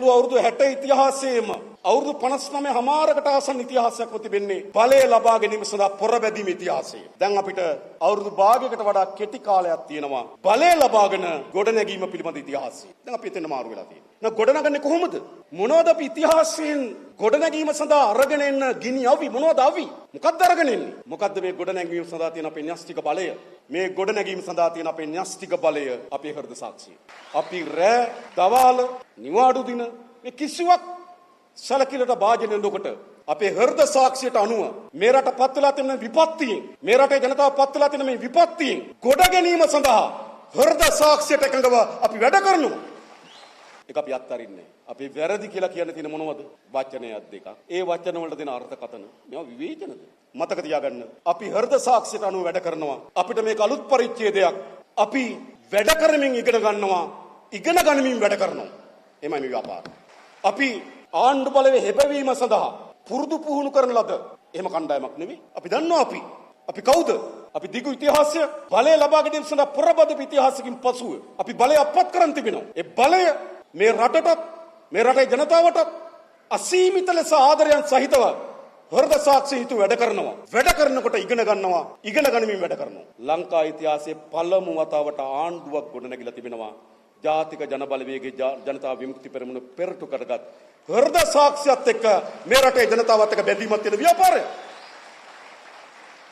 මුළු අවුරුදු 60 ඉතිහාසයේම අවුරුදු 59 හමාරකට ආසන්න ඉතිහාසයක් තිබෙන්නේ බලය ලබා ගැනීම සඳහා පොරබැදීම ඉතිහාසය. දැන් අපිට අවුරුදු භාගයකට වඩා කෙටි කාලයක් තියෙනවා බලය ලබාගෙන ගොඩනැගීම පිළිබඳ ඉතිහාසය. දැන් අපි එතන මාරු වෙලා තියෙනවා. දැන් ගොඩනගන්නේ කොහොමද? මොනවද අපි ඉතිහාසයෙන් ගොඩනැගීම සඳහා අරගෙන එන්න ගිනි අවි මොනවද අවි? මොකක්ද අරගෙන එන්නේ? මොකක්ද මේ ගොඩනැගීම සඳහා තියෙන අපේ න්‍යෂ්ටික බලය? මේ ගොඩනැගීම සඳහා තියෙන අපේ න්‍යෂ්ටික බලය අපේ හෘද සාක්ෂිය. අපි රෑ දවාල නිවාඩු දින මේ කිසිවක් සලකිලට භාජනය නොකොට අපේ හෘද සාක්ෂියට අනුව මේ රට පත් වෙලා තියෙන විපත්තියෙන් මේ රටේ ජනතාව පත් වෙලා තියෙන මේ විපත්තියෙන් ගොඩ ගැනීම සඳහා හෘද සාක්ෂියට එකඟව අපි වැඩ කරනවා. ඒක අපි අත්හරින්නේ. අපි වැරදි කියලා කියන්න තියෙන මොනවද? වචනයක් දෙකක්. ඒ වචන වලට දෙන අර්ථකථන මේවා විවේචනද? මතක තියාගන්න. අපි හෘද සාක්ෂියට අනුව වැඩ කරනවා. අපිට මේක අලුත් පරිච්ඡේදයක්. අපි වැඩ කරමින් ඉගෙන ගන්නවා. ඉගෙන ගනිමින් වැඩ කරනවා. එමය මේ ව්‍යාපාරය. අපි ආණ්ඩු බලය හෙබවීම සඳහා පුරුදු පුහුණු කරන ලද එහෙම කණ්ඩායමක් නෙවෙයි. අපි දන්නවා අපි කවුද? අපි දිගු ඉතිහාසය බලය ලබා ගැනීම සඳහා පොරබදපු ඉතිහාසකින් පසුව අපි බලය අපත් කරන් තිබෙනවා. ඒ බලය මේ රටටත් මේ රටේ ජනතාවටත් අසීමිත ලෙස ආදරයන් සහිතව හෘද සාක්ෂි හිතු වැඩ කරනවා. වැඩ කරනකොට ඉගෙන ගන්නවා. ඉගෙන ගනිමින් වැඩ කරනවා. ලංකා ඉතිහාසයේ පළමු වතාවට ආණ්ඩුවක් ගොඩනැගිලා තිබෙනවා. ජාතික ජනබලවේගයේ ජනතා විමුක්ති පෙරමුණ පෙරටු කරගත් හෘද සාක්ෂියත් එක්ක මේ රටේ ජනතාවත් එක්ක බැඳීමක් තියෙන ව්‍යාපාරය.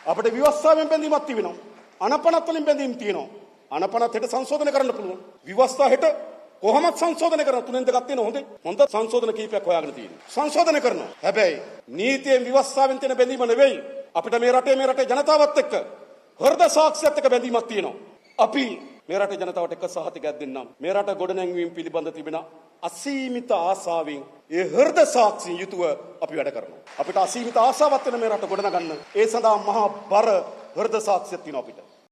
අපිට විවස්ථාවෙන් බැඳීමක් තියෙනවා. අනපනත් වලින් බැඳීම් තියෙනවා. අනපනත් හෙට සංශෝධනය කරන්න පුළුවන්. විවස්ථා හෙට කොහොමද සංශෝධනය කරන තුනෙන් දෙකක් තියෙන හොඳ සංශෝධන කීපයක් හොයාගෙන තියෙනවා. සංශෝධනය කරනවා. හැබැයි නීතියෙන් විවස්ථාවෙන් තියෙන බැඳීම නෙවෙයි. අපිට මේ රටේ ජනතාවත් එක්ක හෘද සාක්ෂියත් එක්ක බැඳීමක් තියෙනවා. අපි මේ රටේ ජනතාවට එක සහතිකයක් දෙන්නම්. මේ රට ගොඩනැංවීම පිළිබඳ තිබෙන අසීමිත ආසාවෙන් ඒ හෘද සාක්ෂියෙන් යුතුව අපි වැඩ කරනවා. අපිට අසීමිත ආසාවක් වෙන මේ රට ගොඩනගන්න. ඒ සඳහා මහා බර හෘද සාක්ෂියක් තියෙනවා අපිට.